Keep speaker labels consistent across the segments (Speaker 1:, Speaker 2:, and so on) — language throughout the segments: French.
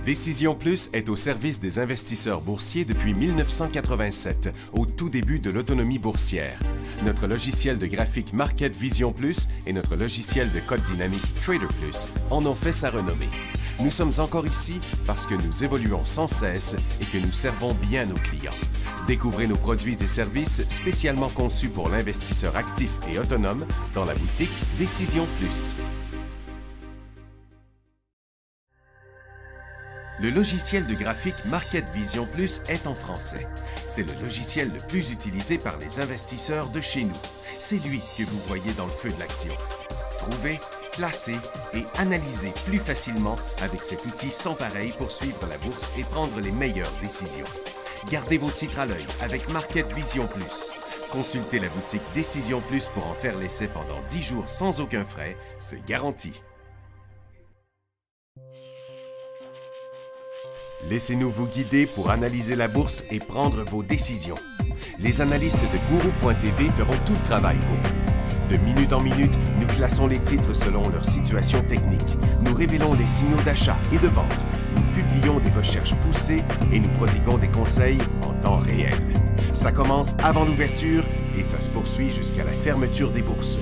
Speaker 1: Décision Plus est au service des investisseurs boursiers depuis 1987, au tout début de l'autonomie boursière. Notre logiciel de graphique Market Vision Plus et notre logiciel de code dynamique Trader Plus en ont fait sa renommée. Nous sommes encore ici parce que nous évoluons sans cesse et que nous servons bien nos clients. Découvrez nos produits et services spécialement conçus pour l'investisseur actif et autonome dans la boutique Décision Plus. Le logiciel de graphique Market Vision Plus est en français. C'est le logiciel le plus utilisé par les investisseurs de chez nous. C'est lui que vous voyez dans le feu de l'action. Trouvez, classez et analysez plus facilement avec cet outil sans pareil pour suivre la bourse et prendre les meilleures décisions. Gardez vos titres à l'œil avec Market Vision Plus. Consultez la boutique Décision Plus pour en faire l'essai pendant 10 jours sans aucun frais, c'est garanti. Laissez-nous vous guider pour analyser la bourse et prendre vos décisions. Les analystes de Guru.tv feront tout le travail pour vous. De minute en minute, nous classons les titres selon leur situation technique. Nous révélons les signaux d'achat et de vente. Nous publions des recherches poussées et nous prodiguons des conseils en temps réel. Ça commence avant l'ouverture et ça se poursuit jusqu'à la fermeture des bourses.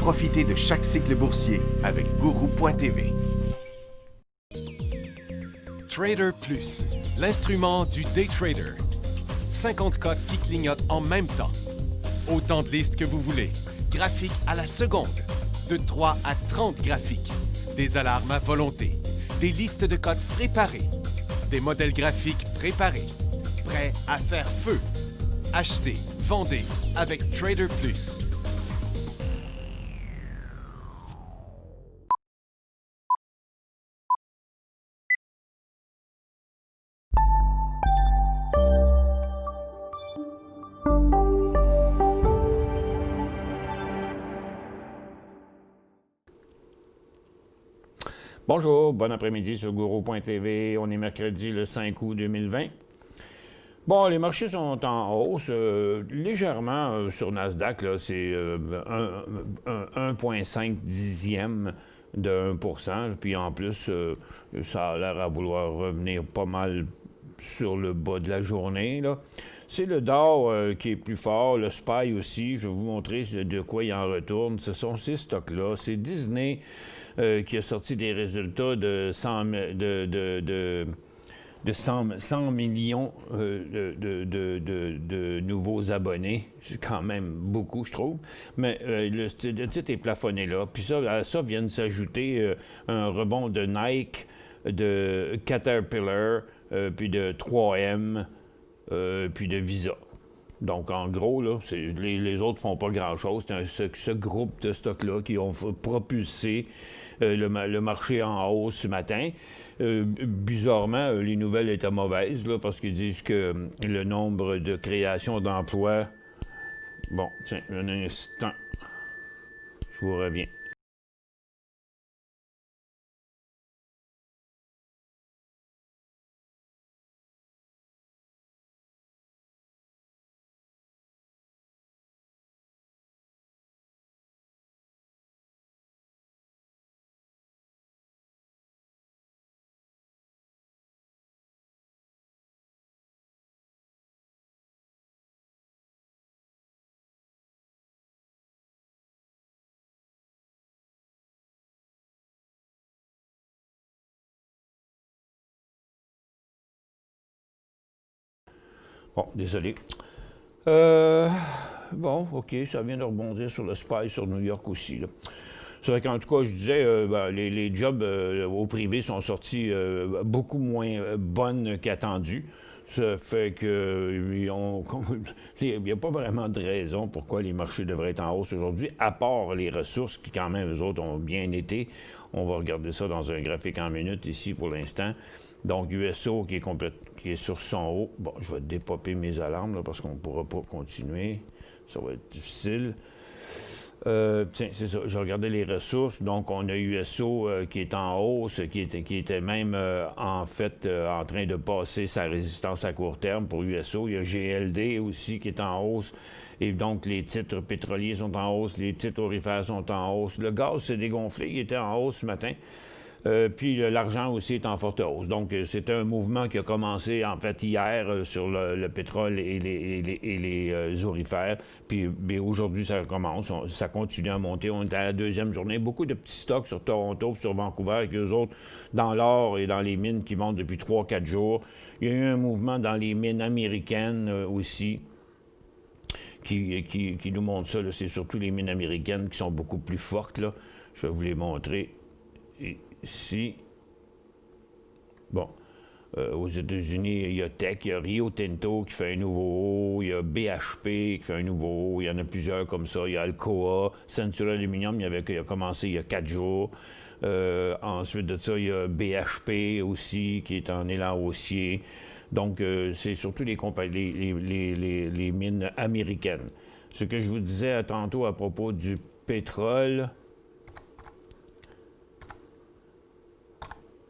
Speaker 1: Profitez de chaque cycle boursier avec Guru.tv. Trader Plus, l'instrument du day trader. 50 cotes qui clignotent en même temps. Autant de listes que vous voulez. Graphiques à la seconde. De 3 à 30 graphiques. Des alarmes à volonté. Des listes de cotes préparées. Des modèles graphiques préparés. Prêts à faire feu. Achetez, vendez avec Trader Plus.
Speaker 2: Bonjour, bon après-midi sur Guru.tv. On est mercredi le 5 août 2020. Bon, les marchés sont en hausse, légèrement sur Nasdaq, là, c'est 1,5 dixième de 1%. Puis en plus, ça a l'air à vouloir revenir pas mal sur le bas de la journée, là. C'est le Dow qui est plus fort, le SPY aussi. Je vais vous montrer de quoi il en retourne. Ce sont ces stocks-là. C'est Disney qui a sorti des résultats de 100 millions de nouveaux abonnés. C'est quand même beaucoup, je trouve. Mais le titre est plafonné là. Puis ça, à ça vient de s'ajouter un rebond de Nike, de Caterpillar, puis de 3M, puis de Visa. Donc, en gros, là, les autres font pas grand-chose. C'est ce groupe de stocks-là qui ont propulsé le marché en hausse ce matin. Bizarrement, les nouvelles étaient mauvaises, là, parce qu'ils disent que le nombre de créations d'emplois... Bon, tiens, un instant. Je vous reviens. Bon, désolé. Bon, OK, ça vient de rebondir sur le SPY sur New York aussi, là. C'est vrai qu'en tout cas, je disais, les jobs au privé sont sortis beaucoup moins bonnes qu'attendues. Ça fait que il n'y a pas vraiment de raison pourquoi les marchés devraient être en hausse aujourd'hui, à part les ressources qui, quand même, eux autres, ont bien été. On va regarder ça dans un graphique en minutes ici pour l'instant. Donc, USO qui est sur son haut. Bon, je vais dépopper mes alarmes là, parce qu'on ne pourra pas continuer. Ça va être difficile. Tiens, c'est ça. Je regardais les ressources. Donc, on a USO qui est en hausse, qui était même en fait en train de passer sa résistance à court terme pour USO. Il y a GLD aussi qui est en hausse. Et donc, les titres pétroliers sont en hausse, les titres aurifères sont en hausse. Le gaz s'est dégonflé, il était en hausse ce matin. Puis l'argent aussi est en forte hausse. Donc, c'était un mouvement qui a commencé, en fait, hier sur le pétrole et les aurifères. Puis aujourd'hui, ça recommence. Ça continue à monter. On est à la deuxième journée. Beaucoup de petits stocks sur Toronto et sur Vancouver, avec eux autres, dans l'or et dans les mines qui montent depuis 3-4 jours. Il y a eu un mouvement dans les mines américaines aussi. Qui nous montre ça. C'est surtout les mines américaines qui sont beaucoup plus fortes. Là. Je vais vous les montrer ici. Bon. Aux États-Unis, il y a Teck, il y a Rio Tinto qui fait un nouveau haut, il y a BHP qui fait un nouveau haut, il y en a plusieurs comme ça. Il y a Alcoa, Century Aluminum, il a commencé il y a 4 jours. Ensuite de ça, il y a BHP aussi qui est en élan haussier. Donc, c'est surtout les mines américaines. Ce que je vous disais tantôt à propos du pétrole.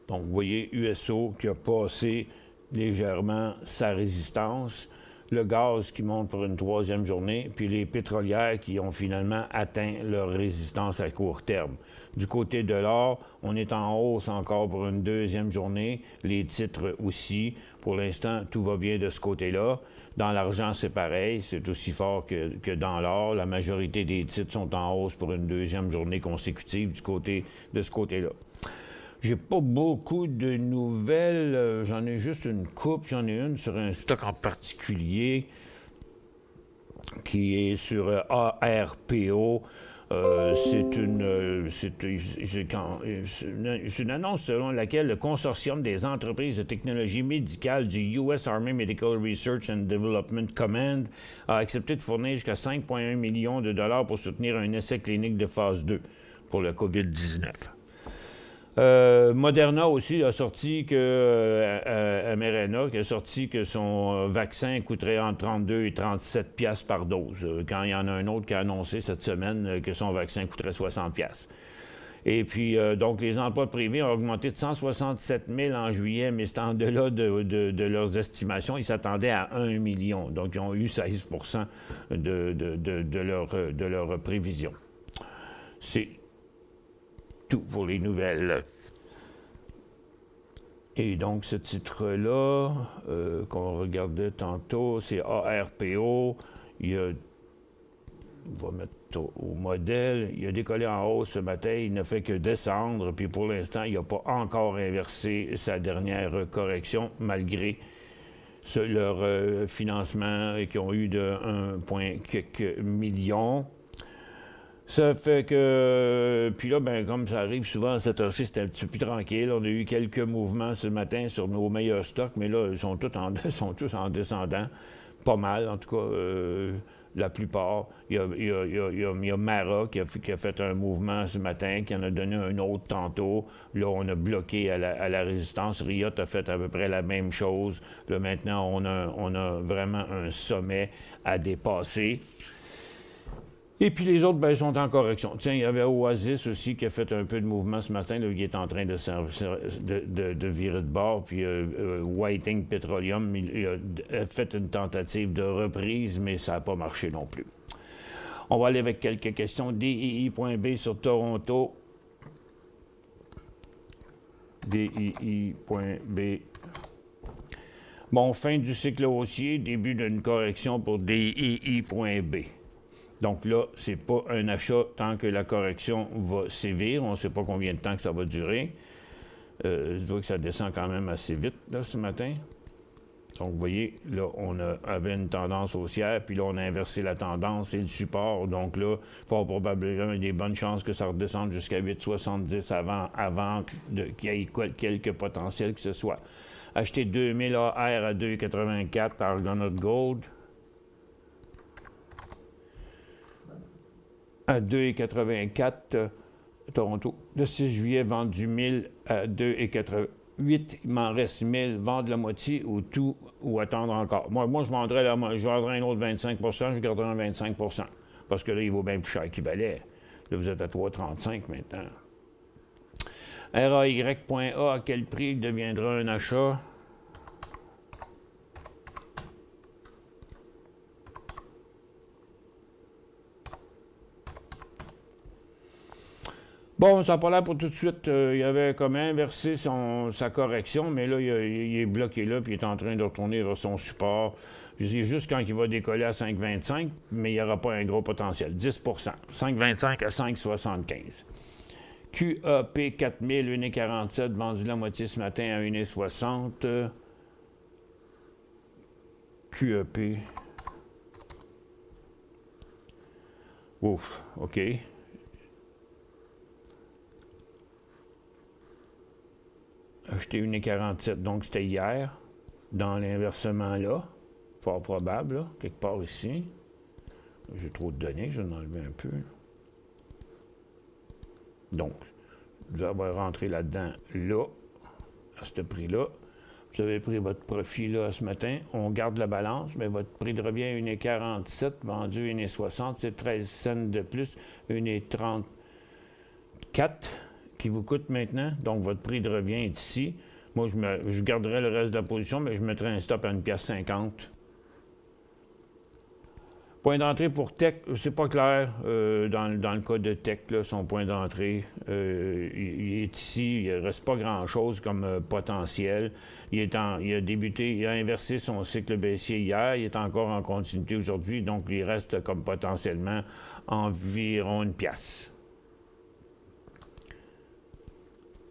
Speaker 2: Donc, vous voyez USO qui a passé légèrement sa résistance. Le gaz qui monte pour une 3e journée, puis les pétrolières qui ont finalement atteint leur résistance à court terme. Du côté de l'or, on est en hausse encore pour une 2e journée, les titres aussi. Pour l'instant, tout va bien de ce côté-là. Dans l'argent, c'est pareil, c'est aussi fort que dans l'or. La majorité des titres sont en hausse pour une 2e journée consécutive de ce côté-là. J'ai pas beaucoup de nouvelles, j'en ai juste une coupe, j'en ai une sur un stock en particulier qui est sur ARPO. C'est une annonce selon laquelle le consortium des entreprises de technologie médicale du US Army Medical Research and Development Command a accepté de fournir jusqu'à 5,1 millions de dollars pour soutenir un essai clinique de phase 2 pour le COVID-19. Moderna aussi a sorti mRNA qui a sorti que son vaccin coûterait entre 32 et 37 piastres par dose, quand il y en a un autre qui a annoncé cette semaine que son vaccin coûterait 60 piastres. Et puis, donc, les emplois privés ont augmenté de 167 000 en juillet, mais c'est en delà de leurs estimations. Ils s'attendaient à 1 million. Donc, ils ont eu 16 de leur prévision. C'est tout pour les nouvelles. Et donc, ce titre-là, qu'on regardait tantôt, c'est ARPO. On va mettre au modèle. Il a décollé en hausse ce matin. Il ne fait que descendre. Puis pour l'instant, il n'a pas encore inversé sa dernière correction, malgré leur financement qu'ils ont eu de 1,quelques millions. Ça fait que, puis là, ben, comme ça arrive souvent à cette heure-ci, c'était un petit peu plus tranquille. On a eu quelques mouvements ce matin sur nos meilleurs stocks, mais là, ils sont tous en descendant. Pas mal, en tout cas, la plupart. Il y a Mara qui a fait un mouvement ce matin, qui en a donné un autre tantôt. Là, on a bloqué à la résistance. Riot a fait à peu près la même chose. Là, maintenant, on a vraiment un sommet à dépasser. Et puis les autres, ben, sont en correction. Tiens, il y avait Oasis aussi qui a fait un peu de mouvement ce matin, là, qui est en train de virer de bord. Puis Whiting Petroleum, il a fait une tentative de reprise, mais ça n'a pas marché non plus. On va aller avec quelques questions. DII.B sur Toronto. DII.B. Bon, fin du cycle haussier, début d'une correction pour DII.B. Donc là, ce n'est pas un achat tant que la correction va sévir. On ne sait pas combien de temps que ça va durer. Je vois que ça descend quand même assez vite là, ce matin. Donc, vous voyez, là, on avait une tendance haussière, puis là, on a inversé la tendance et le support. Donc là, fort probablement, il y a des bonnes chances que ça redescende jusqu'à 8,70 avant qu'il y ait quelques potentiels que ce soit. Acheter 2000 AR à 2,84 Argonaut Gold. À 2,84 Toronto. Le 6 juillet, vendu 1000 à 2,88. Il m'en reste 1000. Vendre la moitié ou tout ou attendre encore. Moi je vendrais un autre 25 je garderais un 25 parce que là, il vaut bien plus cher qu'il valait. Là, vous êtes à 3,35 maintenant. RAY.A, à quel prix il deviendra un achat? Bon, ça n'a pas l'air pour tout de suite. Il avait comme inversé sa correction, mais là, il est bloqué là, puis il est en train de retourner vers son support. C'est juste quand il va décoller à 5,25, mais il n'y aura pas un gros potentiel. 10 5,25 à 5,75. QAP 4000, 1,47, vendu la moitié ce matin à 1,60. QAP. Ouf, OK. Acheté 1,47, donc c'était hier, dans l'inversement là, fort probable, là, quelque part ici. J'ai trop de données, je vais en enlever un peu. Donc, vous allez rentrer là-dedans, là, à ce prix-là. Vous avez pris votre profit là ce matin, on garde la balance, mais votre prix de revient à 1,47, vendu 1,60, c'est 13 cents de plus, 1,34 qui vous coûte maintenant. Donc, votre prix de revient est ici. Moi, je garderai le reste de la position, mais je mettrai un stop à 1,50 $. Point d'entrée pour Tech, c'est pas clair dans le cas de Tech, là, son point d'entrée. Il est ici, il ne reste pas grand-chose comme potentiel. Il a inversé son cycle baissier hier, il est encore en continuité aujourd'hui, donc il reste comme potentiellement environ 1 piastre.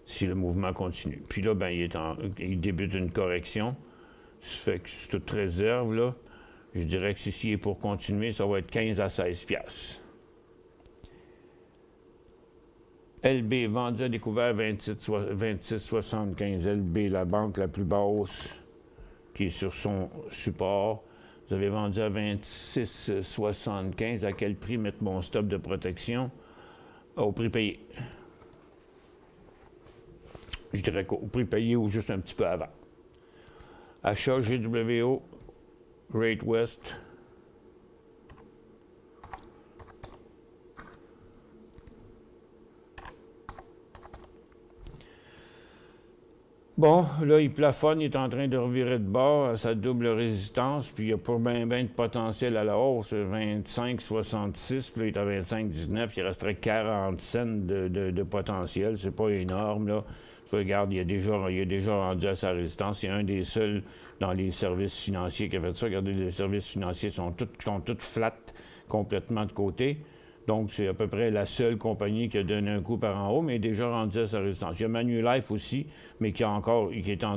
Speaker 2: Si le mouvement continue. Puis là, ben, il débute une correction. Ça fait que c'est toute réserve, là. Je dirais que si est pour continuer, ça va être 15 à 16 piastres. LB, vendu à découvert 26,75. LB, la banque la plus basse qui est sur son support. Vous avez vendu à 26,75. À quel prix mettre mon stop de protection? Au prix payé. Je dirais qu'au prix payé ou juste un petit peu avant. Achat GWO, Great West. Bon, là, il plafonne, il est en train de revirer de bord à sa double résistance, puis il n'y a pas bien de potentiel à la hausse, 25,66, puis là, il est à 25,19, il resterait 40 cents de potentiel, c'est pas énorme, là. Regarde, il est déjà rendu à sa résistance. C'est un des seuls dans les services financiers qui a fait ça. Regardez, les services financiers sont tous flats, complètement de côté. Donc, c'est à peu près la seule compagnie qui a donné un coup par en haut, mais est déjà rendu à sa résistance. Il y a Manulife aussi, mais qui est en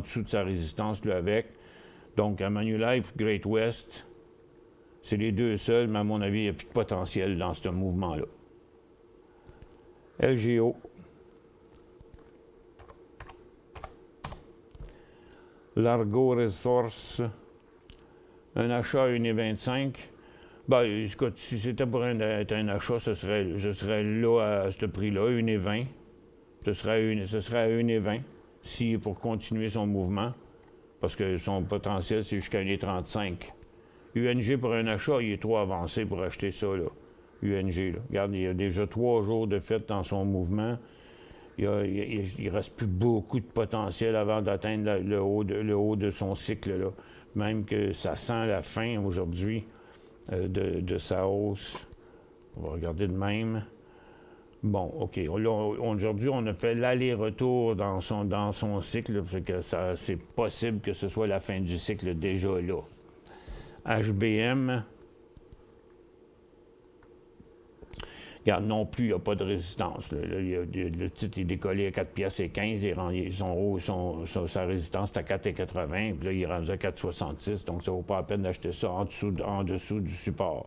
Speaker 2: dessous de sa résistance, lui, avec. Donc, à Manulife, Great West, c'est les deux seuls, mais à mon avis, il n'y a plus de potentiel dans ce mouvement-là. LGO. Largo Resources, un achat à 1,25. Ben, écoute, si c'était pour être un achat, ce serait là, à ce prix-là, 1,20. Ce serait à 1,20 si pour continuer son mouvement, parce que son potentiel, c'est jusqu'à 1,35. UNG pour un achat, il est trop avancé pour acheter ça, là. UNG, là. Regarde, il y a déjà 3 jours de fête dans son mouvement. Il ne reste plus beaucoup de potentiel avant d'atteindre le haut de son cycle, là. Même que ça sent la fin aujourd'hui de sa hausse. On va regarder de même. Bon, OK. Aujourd'hui, on a fait l'aller-retour dans son cycle. Fait que c'est possible que ce soit la fin du cycle déjà là. HBM. Regarde, non plus, il n'y a pas de résistance. Le titre est décollé à 4 piastres et 15. Sa résistance est à 4,80. Puis là, il est rendu à 4,66. Donc, ça ne vaut pas la peine d'acheter ça en dessous du support.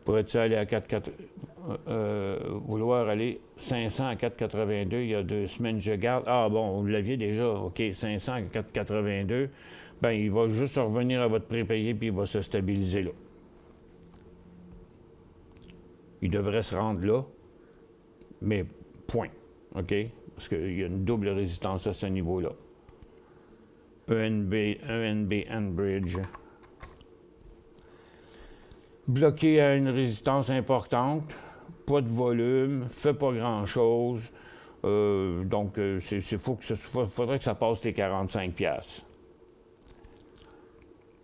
Speaker 2: Pourrais-tu aller à 4,4... vouloir aller 500 à 4,82 il y a 2 semaines, je garde. Ah bon, vous l'aviez déjà. OK, 500 à 4,82. Bien, il va juste revenir à votre prix payé puis il va se stabiliser là. Il devrait se rendre là, mais point. OK? Parce qu'il y a une double résistance à ce niveau-là. ENB Enbridge. Bloqué à une résistance importante, pas de volume, fait pas grand-chose. Donc, faudrait que ça passe les 45 piastres.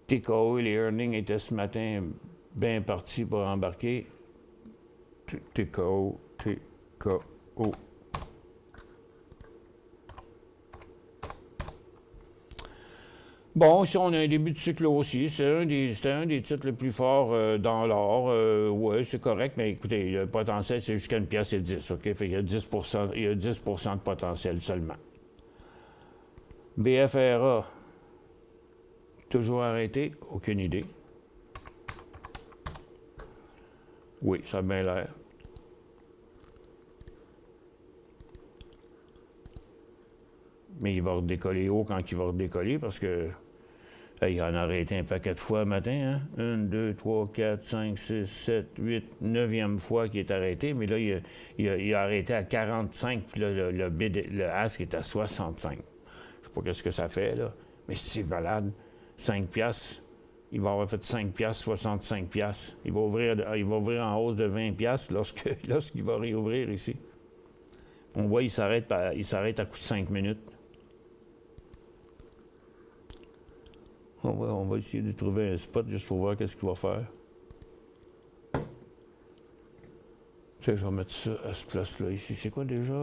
Speaker 2: TKO, les earnings étaient ce matin bien partis pour embarquer. TKO, K-O. Bon, ici, on a un début de cycle aussi. C'était un des titres les plus forts dans l'or. Oui, c'est correct, mais écoutez, le potentiel, c'est jusqu'à 1,10 $. OK? Fait qu'il y a 10 il y a 10 de potentiel seulement. BFRA, toujours arrêté? Aucune idée. Oui, ça a bien l'air. Mais il va redécoller haut quand il va redécoller parce que il en a arrêté un paquet de fois le matin. Hein? 1, 2, 3, 4, 5, 6, 7, 8, 9e fois qu'il est arrêté. Mais là, il a arrêté à 45, puis là, le ask est à 65. Je ne sais pas ce que ça fait, là. Mais c'est malade. 5 piastres. Il va avoir fait 5 piastres, 65 piastres. Il va ouvrir en hausse de 20 piastres lorsqu'il va réouvrir ici. On voit, il s'arrête à coup de 5 minutes. On va essayer de trouver un spot juste pour voir qu'est-ce qu'il va faire. Je vais mettre ça à ce place-là ici. C'est quoi déjà?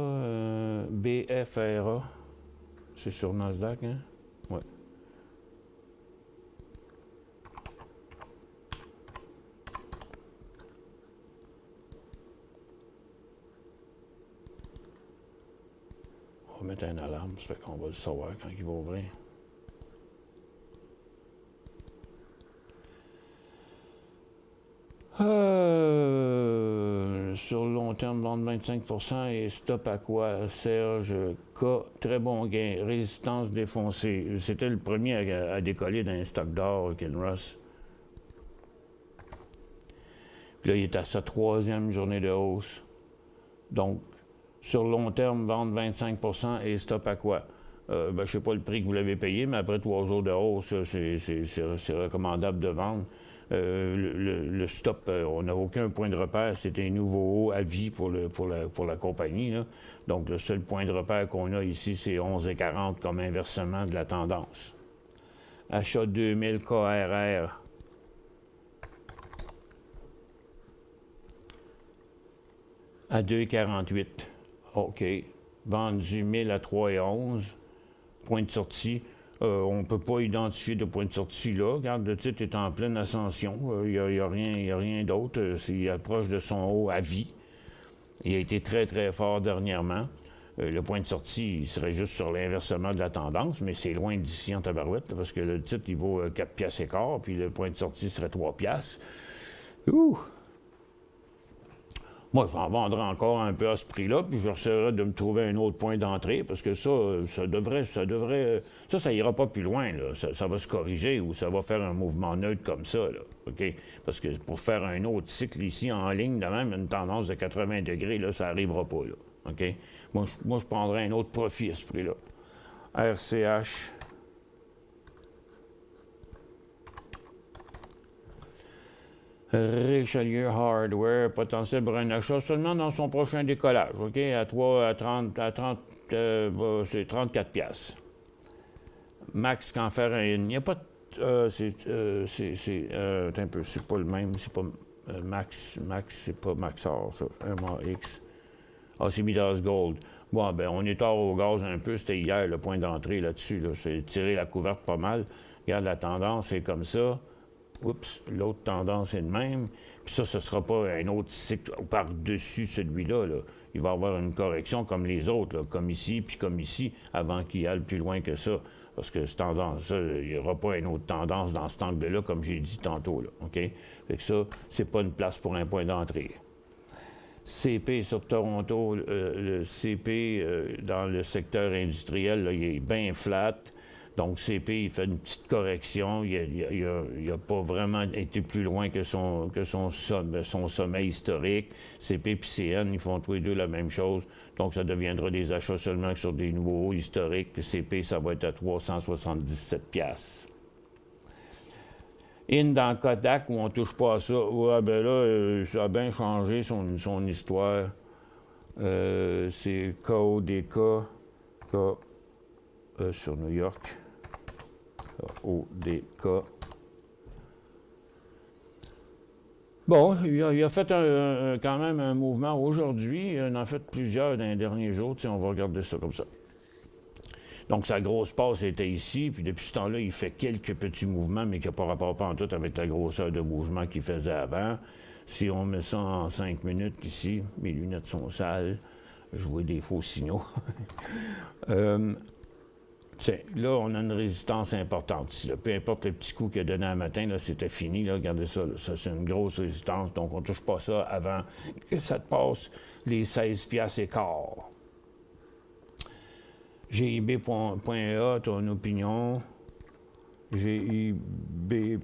Speaker 2: BFRA. C'est sur Nasdaq, hein? Ouais. On va mettre une alarme, ça fait qu'on va le savoir quand il va ouvrir. Sur le long terme, vendre 25% et stop à quoi? Serge K. Très bon gain. Résistance défoncée. C'était le premier à décoller dans un stock d'or, Kinross. Puis là, il est à sa 3e journée de hausse. Donc, sur le long terme, vendre 25% et stop à quoi? Je ne sais pas le prix que vous l'avez payé, mais après 3 jours de hausse, c'est recommandable de vendre. Le stop, on n'a aucun point de repère. C'est un nouveau haut à vie pour la compagnie, là. Donc, le seul point de repère qu'on a ici, c'est 11,40 comme inversement de la tendance. Achat 2000 KRR. À 2,48. OK. Vendu 1000 à 3,11. Point de sortie. On ne peut pas identifier de point de sortie là. Regarde, le titre est en pleine ascension. Il n'y a rien d'autre. Il approche de son haut à vie. Il a été très, très fort dernièrement. Le point de sortie, il serait juste sur l'inversement de la tendance, mais c'est loin d'ici en tabarouette, parce que le titre, il vaut 4 piastres et quart, puis le point de sortie serait 3 piastres. Ouh! Moi, j'en vendrai encore un peu à ce prix-là, puis j'essaierai de me trouver un autre point d'entrée, parce que ça ira pas plus loin, là. Ça va se corriger ou ça va faire un mouvement neutre comme ça, là, OK? Parce que pour faire un autre cycle ici en ligne, de même, une tendance de 80 degrés, là, ça n'arrivera pas, là, OK? Moi, je prendrai un autre profit à ce prix-là. RCH. Richelieu Hardware, potentiel pour un achat seulement dans son prochain décollage, OK? C'est 34 piastres. Max Canferin, il n'y a pas de... c'est un peu, c'est pas le même, c'est pas... Max, c'est pas Maxar, ça. MAX. Ah, c'est Midas Gold. Bon, ben, on est tard au gaz un peu, c'était hier, le point d'entrée là-dessus, là. C'est tirer la couverte pas mal. Regarde, la tendance, c'est comme ça. Oups, l'autre tendance est de même. Puis ça, ce ne sera pas un autre cycle par-dessus celui-là, là. Il va y avoir une correction comme les autres, là, comme ici, puis comme ici, avant qu'il aille plus loin que ça. Parce que cette tendance-là, il n'y aura pas une autre tendance dans cet angle-là, comme j'ai dit tantôt, là, OK? Fait que ça, c'est pas une place pour un point d'entrée. CP sur Toronto, le CP dans le secteur industriel, là, il est bien flat. Donc, CP, il fait une petite correction. Il n'a pas vraiment été plus loin que son sommet historique. CP et CN, ils font tous les deux la même chose. Donc, ça deviendra des achats seulement sur des nouveaux hauts historiques. Le CP, ça va être à 377 piastres. Dans Kodak, où on ne touche pas à ça, ouais, ben là, ça a bien changé son histoire. C'est KODK, sur New York. ODK. Bon, il a fait quand même un mouvement aujourd'hui. Il en a fait plusieurs dans les derniers jours. On va regarder ça comme ça. Donc, sa grosse passe était ici, puis depuis ce temps-là, il fait quelques petits mouvements, mais qui n'ont pas rapport pas en tout avec la grosseur de mouvement qu'il faisait avant. Si on met ça en 5 minutes ici, mes lunettes sont sales, je vois des faux signaux. Là, on a une résistance importante ici. Là. Peu importe le petit coup qu'il a donné un matin, là, c'était fini. Là. Regardez ça. Là. Ça, c'est une grosse résistance. Donc, on ne touche pas ça avant que ça te passe les 16 piastres et quart. GIB.A, ton opinion. GIB.A.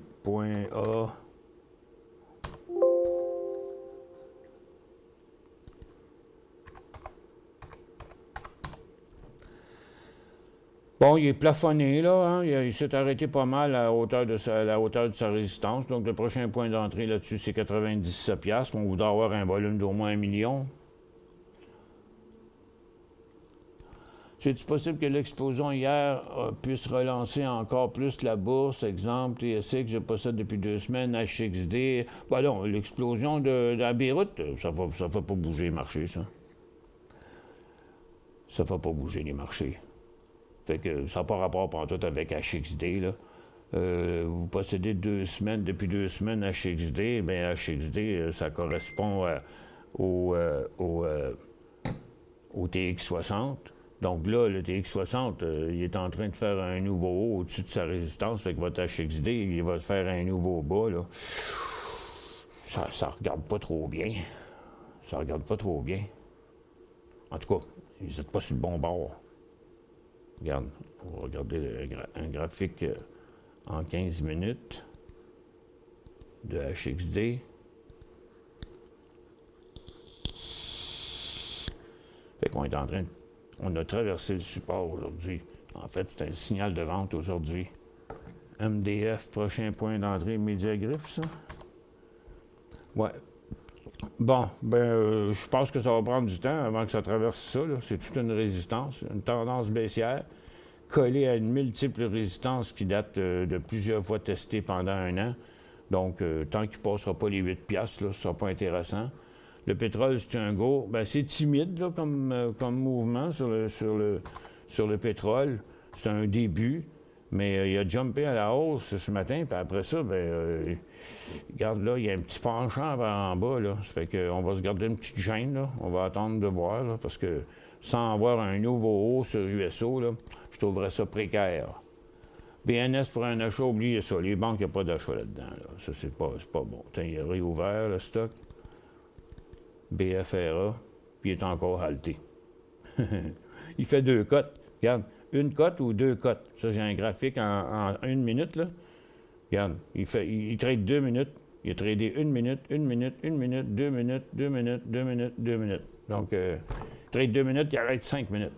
Speaker 2: Bon, il est plafonné, là. Hein? Il s'est arrêté pas mal à la hauteur de sa résistance. Donc, le prochain point d'entrée là-dessus, c'est 97 piastres. On voudrait avoir un volume d'au moins 1 million. C'est-il possible que l'explosion hier puisse relancer encore plus la bourse? Exemple, TSX, je possède depuis 2 semaines, HXD. Ben non, l'explosion de la Beyrouth, ça ne va pas bouger les marchés, ça. Ça ne va pas bouger les marchés. Fait que ça n'a pas rapport pantoute avec HXD, là. Vous possédez depuis 2 semaines HXD, bien HXD, ça correspond au TX60. Donc là, le TX60, il est en train de faire un nouveau haut au-dessus de sa résistance, fait que votre HXD, il va faire un nouveau bas, là. Ça regarde pas trop bien. Ça regarde pas trop bien. En tout cas, vous n'êtes pas sur le bon bord. Regarde, on va regarder un graphique en 15 minutes de HXD. Fait qu'on est en train de... On a traversé le support aujourd'hui. En fait, c'est un signal de vente aujourd'hui. MDF, prochain point d'entrée, Mediagriffe, ça? Ouais. Bon, je pense que ça va prendre du temps avant que ça traverse ça. C'est toute une résistance, une tendance baissière, collée à une multiple résistance qui date de plusieurs fois testée pendant 1 an. Donc, tant qu'il ne passera pas les 8 piastres, là, ce ne sera pas intéressant. Le pétrole, c'est un go. C'est timide là, comme mouvement sur le pétrole. C'est un début. Mais il a jumpé à la hausse ce matin, puis après ça, regarde là, il y a un petit penchant vers en bas, là. Ça fait qu'on va se garder une petite gêne, là. On va attendre de voir, là, parce que sans avoir un nouveau haut sur USO, là, je trouverais ça précaire. BNS pour un achat, oubliez ça. Les banques, il n'y a pas d'achat là-dedans, là. Ça, c'est pas bon. Tiens, il a réouvert le stock. BFRA, puis il est encore halté. Il fait 2 cotes. Regarde. 1 cote ou 2 cotes. Ça, j'ai un graphique en 1 minute, là. Regarde, il trade 2 minutes. Il a tradé 1 minute, 1 minute, 1 minute, 2 minutes, 2 minutes, 2 minutes, 2 minutes. Donc, il trade 2 minutes, il arrête 5 minutes.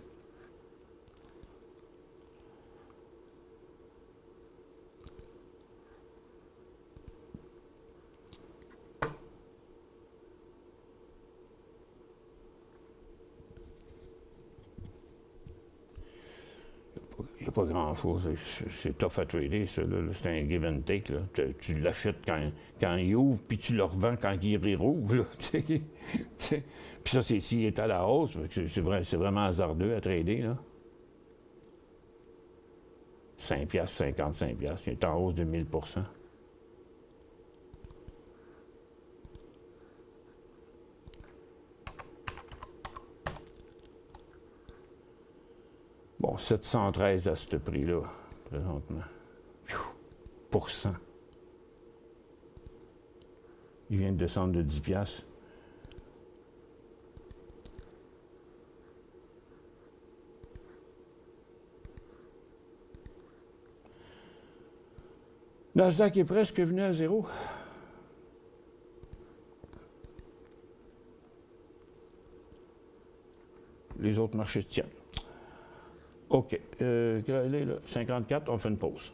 Speaker 2: Il n'y a pas grand-chose. C'est tough à trader, ça. C'est un give and take. Là. Tu l'achètes quand il ouvre, puis tu le revends quand il rouvre. Puis ça, c'est s'il est à la hausse. C'est vraiment hasardeux à trader. Là. 5 piastres, 55 piastres. Il est en hausse de 1000 %. Bon, 713 à ce prix-là, présentement. Pour cent. Il vient de descendre de 10 piastres. Nasdaq est presque venu à zéro. Les autres marchés se tiennent. OK. Là, 54, on fait une pause.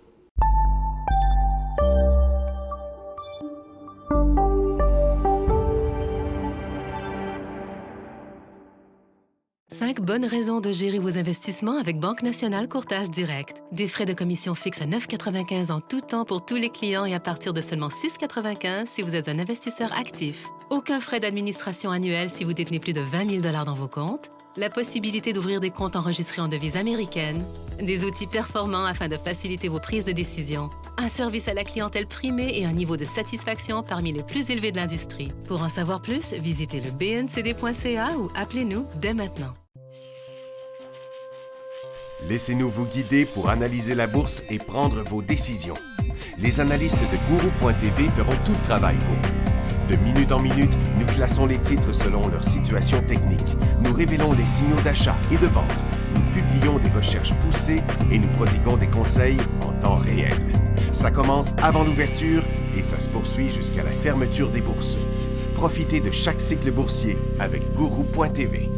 Speaker 3: 5 bonnes raisons de gérer vos investissements avec Banque Nationale Courtage Direct. Des frais de commission fixes à 9,95 en tout temps pour tous les clients et à partir de seulement 6,95 si vous êtes un investisseur actif. Aucun frais d'administration annuel si vous détenez plus de 20 000 $ dans vos comptes. La possibilité d'ouvrir des comptes enregistrés en devise américaine. Des outils performants afin de faciliter vos prises de décision. Un service à la clientèle primé et un niveau de satisfaction parmi les plus élevés de l'industrie. Pour en savoir plus, visitez le bncd.ca ou appelez-nous dès maintenant.
Speaker 1: Laissez-nous vous guider pour analyser la bourse et prendre vos décisions. Les analystes de Guru.tv feront tout le travail pour vous. De minute en minute, nous classons les titres selon leur situation technique. Nous révélons les signaux d'achat et de vente. Nous publions des recherches poussées et nous prodiguons des conseils en temps réel. Ça commence avant l'ouverture et ça se poursuit jusqu'à la fermeture des bourses. Profitez de chaque cycle boursier avec Guru.tv.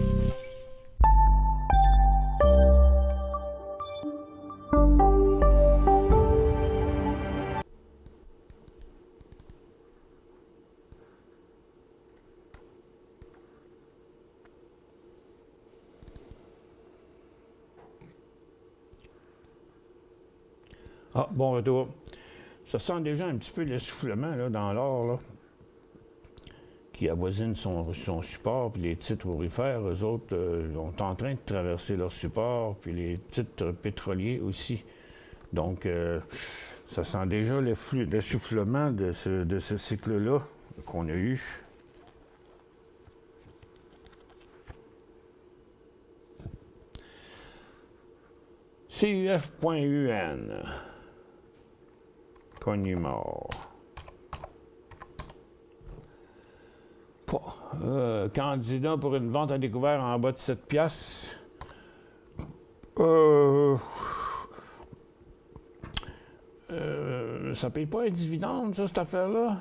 Speaker 2: Ah, bon retour. Ça sent déjà un petit peu l'essoufflement là, dans l'or, là, qui avoisine son support, puis les titres aurifères, eux autres, sont en train de traverser leur support, puis les titres pétroliers aussi. Donc, ça sent déjà l'essoufflement de ce cycle-là qu'on a eu. CUF.UN. Conimor. Candidat pour une vente à découvert en bas de 7 piastres. Ça paye pas un dividende, ça, cette affaire-là?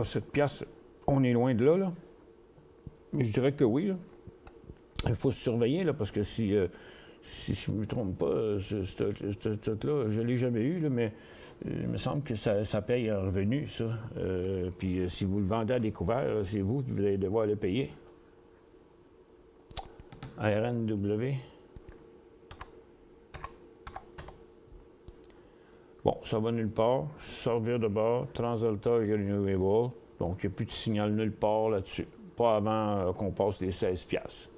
Speaker 2: 7 piastres, on est loin de là. Mais je dirais que oui, là. Il faut se surveiller, là, parce que si je ne me trompe pas, ce truc-là, je ne l'ai jamais eu, là, mais il me semble que ça paye un revenu, ça. Puis si vous le vendez à découvert, c'est vous qui allez devoir le payer. RNW. Bon, ça va nulle part. Servir de bord. Transalta Renewable. Donc, il n'y a plus de signal nulle part là-dessus. Pas avant qu'on passe les 16 piastres.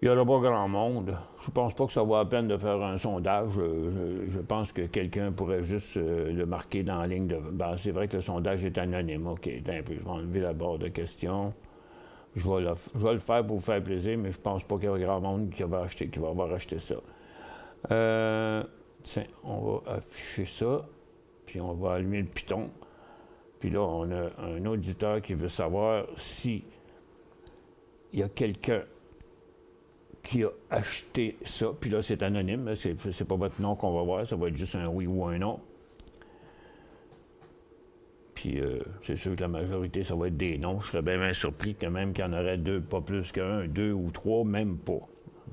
Speaker 2: Il n'y aura pas grand monde. Je ne pense pas que ça vaut la peine de faire un sondage. Je pense que quelqu'un pourrait juste le marquer dans la ligne de... Ben, c'est vrai que le sondage est anonyme. OK, un peu. Je vais enlever la barre de questions. Je vais le faire pour vous faire plaisir, mais je ne pense pas qu'il y aura grand monde qui va avoir acheté ça. Tiens, on va afficher ça. Puis on va allumer le piton. Puis là, on a un auditeur qui veut savoir si il y a quelqu'un qui a acheté ça, puis là, c'est anonyme, c'est pas votre nom qu'on va voir, ça va être juste un oui ou un non. Puis c'est sûr que la majorité, ça va être des noms. Je serais bien surpris quand même qu'il y en aurait deux, pas plus qu'un, 2 ou 3, même pas.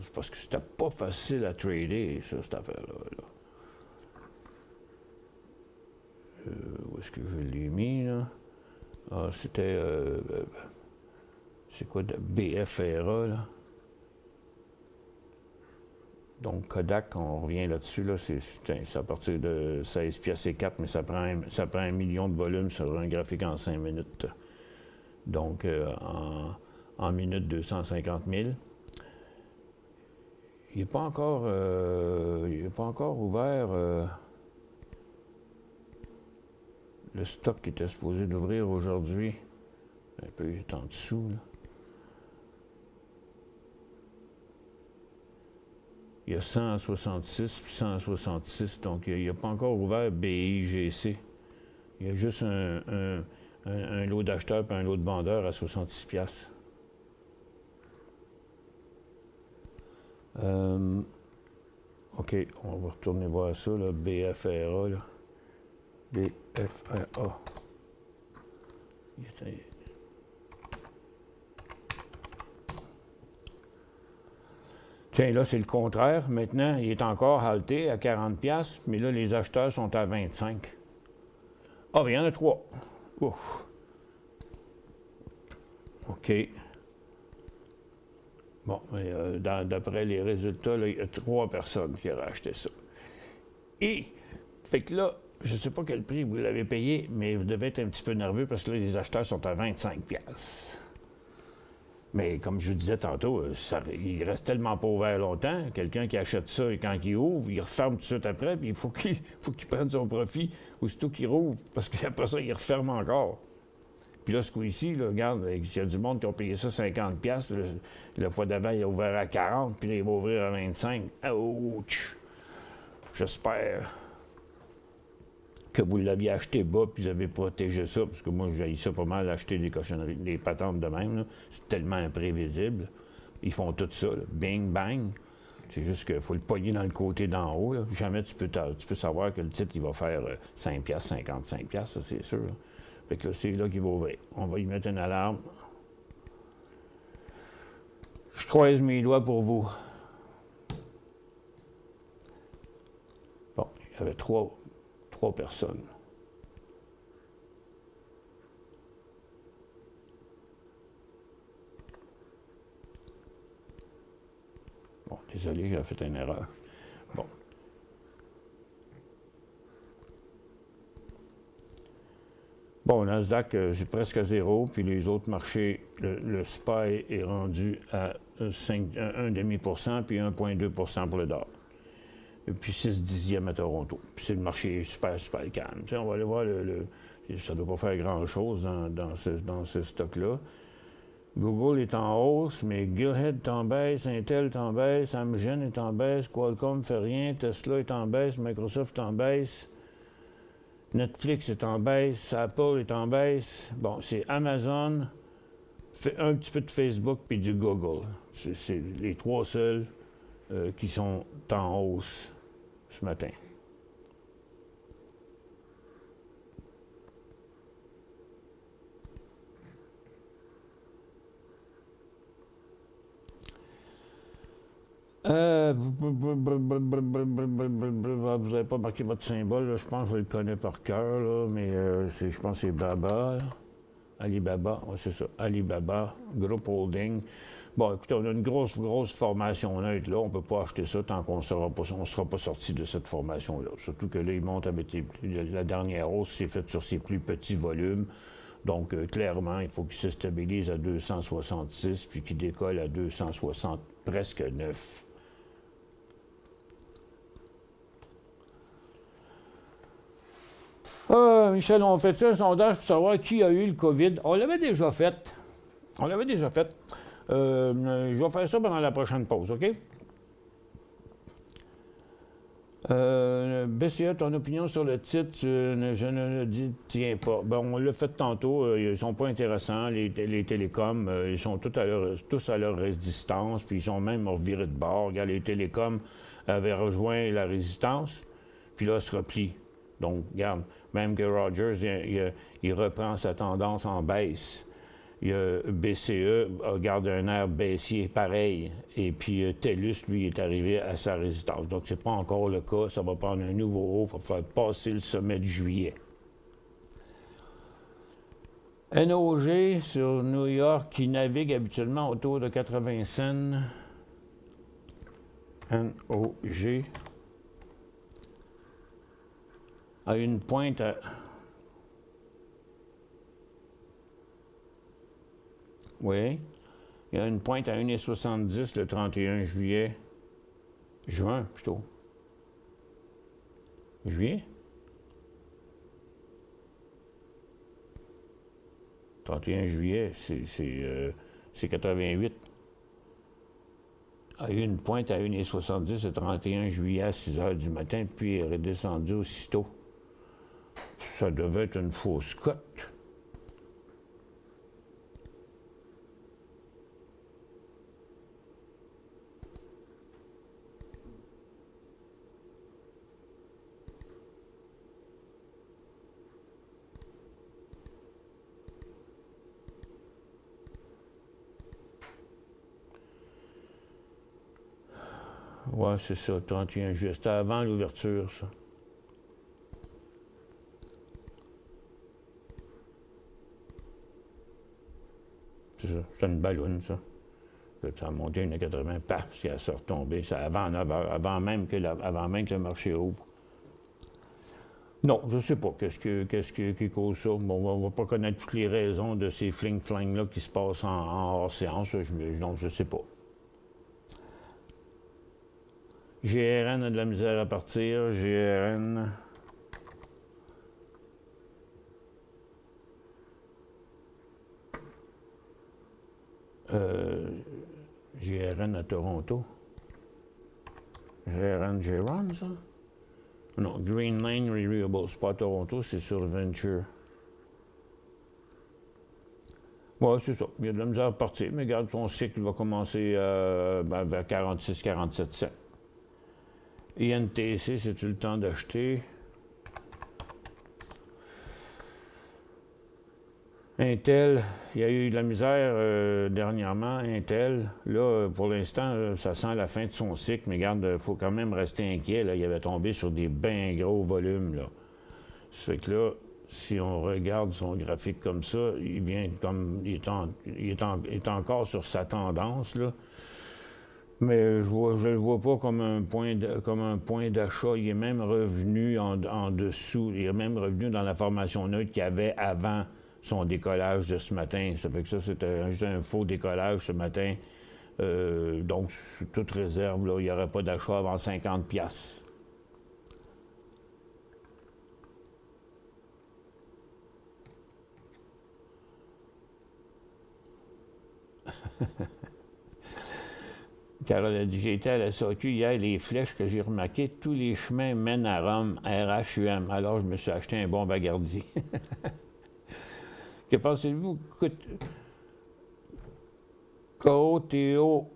Speaker 2: C'est parce que c'était pas facile à trader, ça, cette affaire-là. Où est-ce que je l'ai mis, là? Ah, c'était... c'est quoi, de BFRA, là? Donc, Kodak, on revient là-dessus, là, c'est à partir de 16 piastres et 4, mais ça prend 1 million de volume sur un graphique en 5 minutes. Donc, en minute, 250 000. Il n'est pas encore ouvert le stock qui était supposé d'ouvrir aujourd'hui. Un peu, il est en dessous, là. Il y a 166 puis 166, donc il n'a pas encore ouvert BIGC. Il y a juste un lot d'acheteurs et un lot de vendeurs à 66 piastres. OK, on va retourner voir ça, là, BFRA. Là. BFRA. Tiens, là, c'est le contraire. Maintenant, il est encore halté à 40 piastres, mais là, les acheteurs sont à 25. Ah, bien, il y en a 3. Ouf. OK. Bon, d'après les résultats, là, il y a 3 personnes qui auraient acheté ça. Et, fait que là, je ne sais pas quel prix vous l'avez payé, mais vous devez être un petit peu nerveux parce que là, les acheteurs sont à 25$. Mais comme je vous disais tantôt, il reste tellement pas ouvert longtemps. Quelqu'un qui achète ça et quand il ouvre, il referme tout de suite après, puis il faut qu'il prenne son profit aussitôt qu'il rouvre, parce qu'après ça, il referme encore. Puis là, ce coup-ci, là, regarde, il y a du monde qui a payé ça 50$. La fois d'avant, il a ouvert à 40$, puis là, il va ouvrir à 25$. Ouch! J'espère que vous l'aviez acheté bas, puis vous avez protégé ça, parce que moi, j'ai ça pas mal, acheter des cochonneries, des patentes de même. C'est tellement imprévisible. Ils font tout ça, là. Bing, bang. C'est juste qu'il faut le pogner dans le côté d'en haut. Là. Jamais tu peux savoir que le titre, il va faire 5$, 55$, ça, c'est sûr. Là. Fait que là, c'est là qu'il va ouvrir. On va y mettre une alarme. Je croise mes doigts pour vous. Bon, il y avait trois personnes. Bon, désolé, j'ai fait une erreur. Bon. Bon, Nasdaq, c'est presque à 0, puis les autres marchés, le SPY est rendu à 1,5%, puis 1,2% pour le dollar. Et puis 6 dixièmes à Toronto. Puis c'est le marché super, super calme. T'sais, on va aller voir ça ne doit pas faire grand-chose dans ce stock-là. Google est en hausse, mais Gillhead est en baisse, Intel est en baisse, Amgen est en baisse, Qualcomm ne fait rien, Tesla est en baisse, Microsoft est en baisse. Netflix est en baisse, Apple est en baisse. Bon, c'est Amazon, fait un petit peu de Facebook puis du Google. C'est les 3 seuls qui sont en hausse ce matin. Vous n'avez pas marqué votre symbole, là. Je pense que je le connais par cœur, là, mais je pense que c'est Baba. Là. Alibaba, ouais, c'est ça. Alibaba, Group Holding. Bon, écoutez, on a une grosse formation neutre, là. On ne peut pas acheter ça tant qu'on ne sera pas sorti de cette formation-là. Surtout que là, il monte avec la dernière hausse, c'est faite sur ses plus petits volumes. Donc, clairement, il faut qu'il se stabilise à 266 puis qu'il décolle à 260, presque 9. Michel, on fait un sondage pour savoir qui a eu le COVID. On l'avait déjà fait. Je vais faire ça pendant la prochaine pause, OK? BCE, ton opinion sur le titre, je ne le tiens pas. Bon, on l'a fait tantôt, ils ne sont pas intéressants, les télécoms, ils sont tous à leur résistance, puis ils sont même revirés de bord. Regarde, les télécoms avaient rejoint la résistance, puis là, se replient. Donc, regarde, même que Rogers, il reprend sa tendance en baisse. Il y a BCE garde un air baissier pareil. Et puis TELUS, lui, est arrivé à sa résistance. Donc, ce n'est pas encore le cas. Ça va prendre un nouveau haut. Il va falloir passer le sommet de juillet. NOG sur New York qui navigue habituellement autour de 80 cents. NOG a une pointe à... Oui. Il y a une pointe à 1,70 le 31 juillet. Juin, plutôt. Juillet? 31 juillet, c'est 88. A eu une pointe à 1,70 le 31 juillet à 6 heures du matin, puis est redescendu aussitôt. Ça devait être une fausse cote. Ouais, c'est ça, 31 juillet. C'était avant l'ouverture, ça. c'est ça. C'était une balloune, ça. Puis ça a monté 1,80, paf, ça s'est retombé. Ça, avant même que le marché ouvre. Non, je ne sais pas qu'est-ce qui cause ça. Bon, on ne va pas connaître toutes les raisons de ces fling-flang-là qui se passent en hors-séance. Donc, je ne sais pas. GRN a de la misère à partir. GRN... GRN à Toronto. GRN, ça? Non, Green Lane Renewable, c'est pas à Toronto, c'est sur Venture. Oui, c'est ça. Il y a de la misère à partir, mais regarde, son cycle va commencer vers 46-47 cents. INTC, c'est-tu le temps d'acheter? Intel, il y a eu de la misère dernièrement. Intel, là, pour l'instant, ça sent la fin de son cycle, mais regarde, il faut quand même rester inquiet. Là. Il avait tombé sur des bien gros volumes. Là. Ça fait que là, si on regarde son graphique comme ça, il vient comme. Il est encore sur sa tendance, là. Mais je ne le vois pas comme un point d'achat. Il est même revenu en dessous. Il est même revenu dans la formation neutre qu'il y avait avant son décollage de ce matin. Ça fait que ça, c'était juste un faux décollage ce matin. Donc, toute réserve, là, il n'y aurait pas d'achat avant 50$. Carole a dit, j'ai été à la SAQ hier, les flèches que j'ai remarquées, tous les chemins mènent à Rome, RHUM. Alors, je me suis acheté un bon bagardier. Que pensez-vous? KOTOV.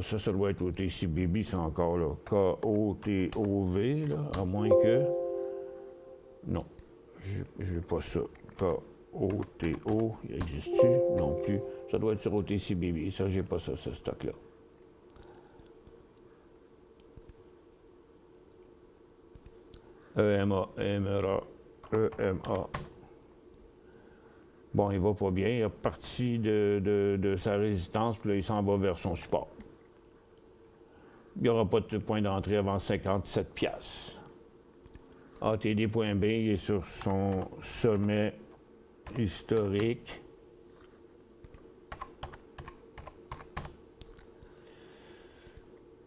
Speaker 2: Ça doit être OTCBB, c'est encore là. KOTOV, là, à moins que... Non, je n'ai pas ça. KOTO, il existe-tu? Non plus. Ça doit être sur OTCBB. Ça, j'ai pas ça, ce stock-là. EMA, EMRA, EMA. Bon, il va pas bien. Il est parti de sa résistance, puis là, il s'en va vers son support. Il n'y aura pas de point d'entrée avant 57$. ATD.B, il est sur son sommet historique.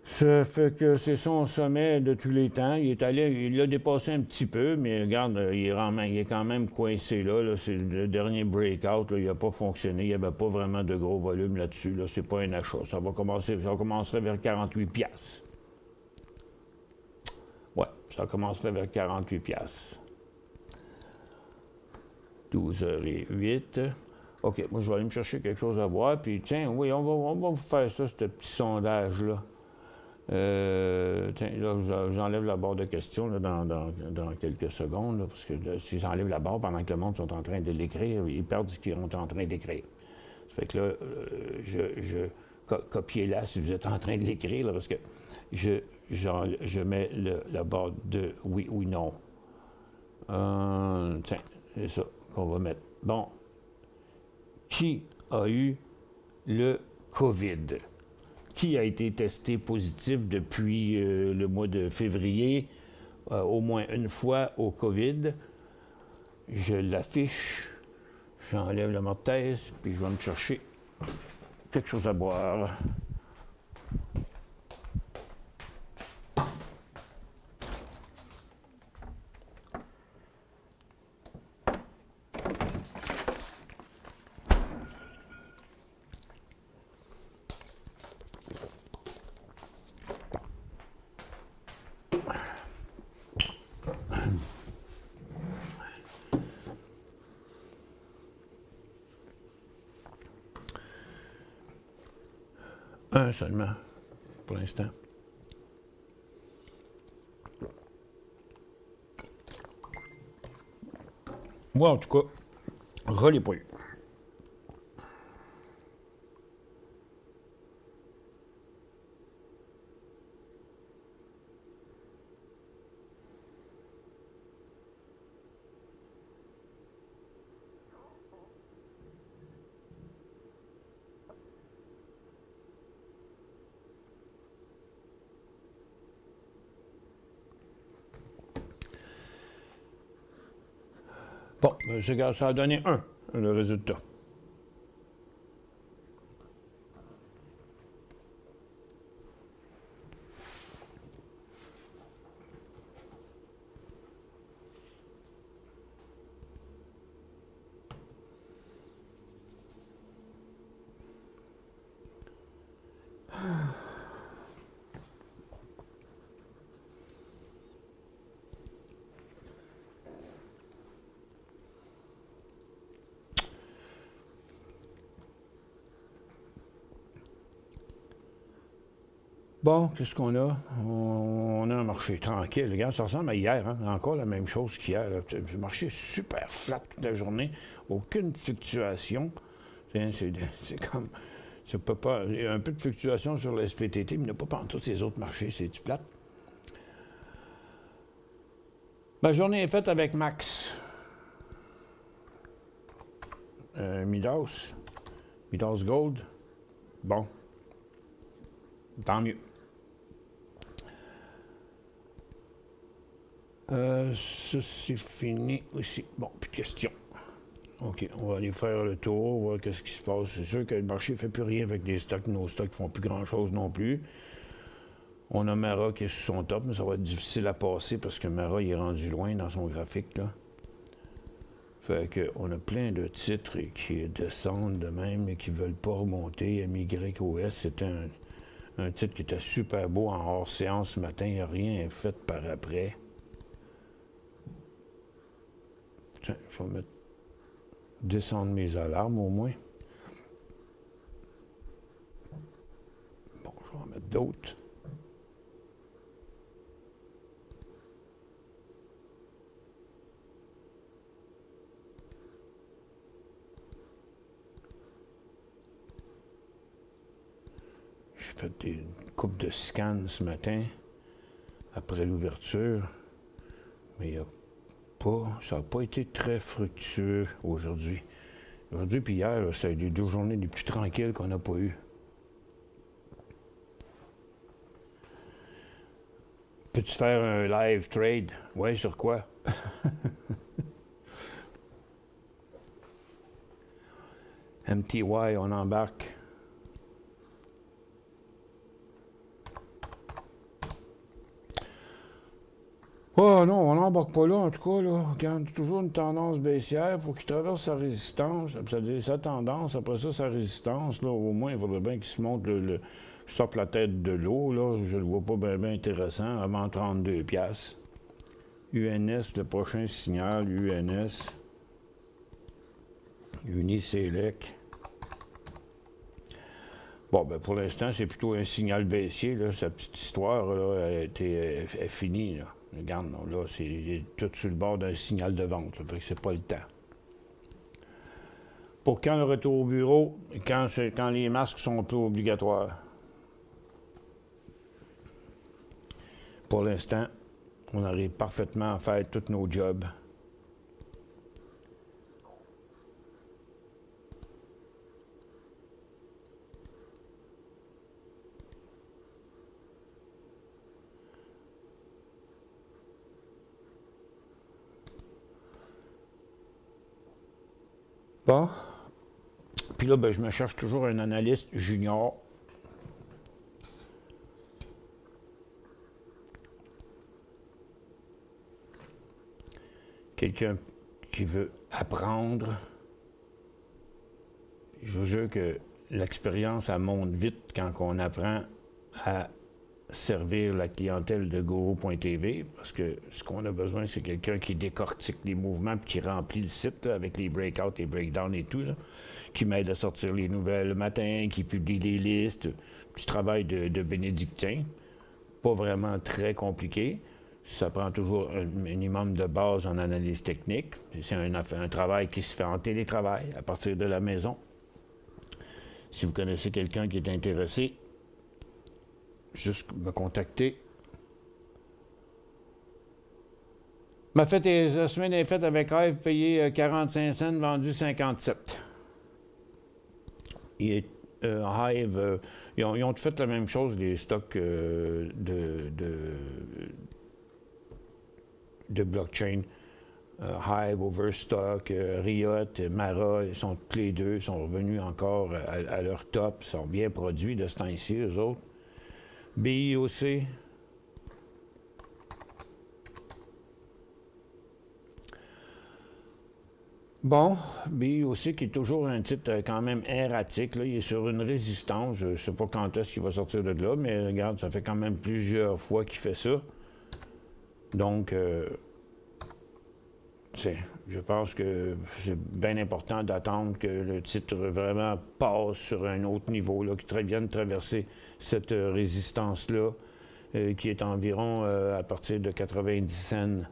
Speaker 2: Ça fait que c'est son sommet de tous les temps. Il l'a dépassé un petit peu, mais regarde, il est quand même coincé là. C'est le dernier breakout, là, il n'a pas fonctionné. Il n'y avait pas vraiment de gros volume là-dessus. Là. C'est pas un achat. Ça commencerait vers 48$. Ouais, ça commencerait vers 48$. 12h08. OK, moi, je vais aller me chercher quelque chose à boire. Puis, tiens, oui, on va vous faire ça, ce petit sondage-là. Tiens, là, j'enlève la barre de questions là, dans quelques secondes, là, parce que là, si j'enlève la barre pendant que le monde sont en train de l'écrire, ils perdent ce qu'ils sont en train d'écrire. Ça fait que là, copiez-la si vous êtes en train de l'écrire, là, parce que je mets la barre de oui ou non. Tiens, c'est ça qu'on va mettre. Bon. Qui a eu le COVID? Qui a été testé positif depuis le mois de février, au moins une fois au COVID? Je l'affiche, j'enlève la mortaise, puis je vais me chercher quelque chose à boire. Un seulement, pour l'instant. Moi, en tout cas, je ne l'ai pas eu. Bon, ben, ça a donné 1, le résultat. Bon, qu'est-ce qu'on a? On a un marché tranquille. Regarde, ça ressemble à hier, hein? Encore la même chose qu'hier. Le marché est super flat toute la journée. Aucune fluctuation. C'est comme... Ça peut pas, il y a un peu de fluctuation sur le SPTT, mais il n'y a pas dans tous ces autres marchés. C'est du plat. Ma journée est faite avec Max. Midas Gold. Bon. Tant mieux. Ça, c'est fini aussi. Bon, plus de questions. OK, on va aller faire le tour, voir qu'est-ce qui se passe. C'est sûr que le marché ne fait plus rien avec des stocks. Nos stocks ne font plus grand-chose non plus. On a Mara qui est sur son top, mais ça va être difficile à passer parce que Mara, il est rendu loin dans son graphique, là. Fait qu'on a plein de titres qui descendent de même et qui ne veulent pas remonter. MYOS, c'était un titre qui était super beau en hors-séance ce matin. Il n'y a rien fait par après. Tiens, je vais mettre descendre mes alarmes au moins. Bon, je vais en mettre d'autres. J'ai fait une coupe de scans ce matin après l'ouverture, mais ça n'a pas été très fructueux aujourd'hui. Aujourd'hui puis hier, c'était les 2 journées les plus tranquilles qu'on n'a pas eues. Peux-tu faire un live trade? Ouais, sur quoi? MTY, on embarque. Oh non, on n'embarque pas là, en tout cas, là. Regarde, toujours une tendance baissière, il faut qu'il traverse sa résistance, c'est-à-dire sa tendance, après ça, sa résistance, là, au moins, il faudrait bien qu'il se monte sorte la tête de l'eau, là. Je le vois pas bien intéressant, avant 32 piastres. UNS, le prochain signal, UNS. Uniselect. Bon, ben pour l'instant, c'est plutôt un signal baissier, là. Sa petite histoire, là, est finie, là. Regarde, là, c'est tout sur le bord d'un signal de vente, là, fait que c'est pas le temps. Pour quand le retour au bureau? Quand les masques sont plus obligatoires. Pour l'instant, on arrive parfaitement à faire tous nos jobs. Bon. Puis là, ben, je me cherche toujours un analyste junior. Quelqu'un qui veut apprendre. Je vous jure que l'expérience, elle monte vite quand on apprend à servir la clientèle de Guru.tv, parce que ce qu'on a besoin, c'est quelqu'un qui décortique les mouvements puis qui remplit le site là, avec les breakouts, les breakdowns et tout, là, qui m'aide à sortir les nouvelles le matin, qui publie les listes, du travail de bénédictin, pas vraiment très compliqué. Ça prend toujours un minimum de base en analyse technique. C'est un travail qui se fait en télétravail, à partir de la maison. Si vous connaissez quelqu'un qui est intéressé, juste me contacter. La semaine est faite avec Hive, payé 45 cents, vendu 57. Hive, ils ont fait la même chose, les stocks de blockchain. Hive, Overstock, Riot, Mara, ils sont tous les deux, sont revenus encore à leur top, sont bien produits de ce temps-ci, eux autres. BIOC. Bon, BIOC qui est toujours un titre quand même erratique, là. Il est sur une résistance, je ne sais pas quand est-ce qu'il va sortir de là, mais regarde, ça fait quand même plusieurs fois qu'il fait ça. Donc, je pense que c'est bien important d'attendre que le titre vraiment passe sur un autre niveau, là, qu'il vienne traverser cette résistance-là, qui est environ à partir de 90 cents.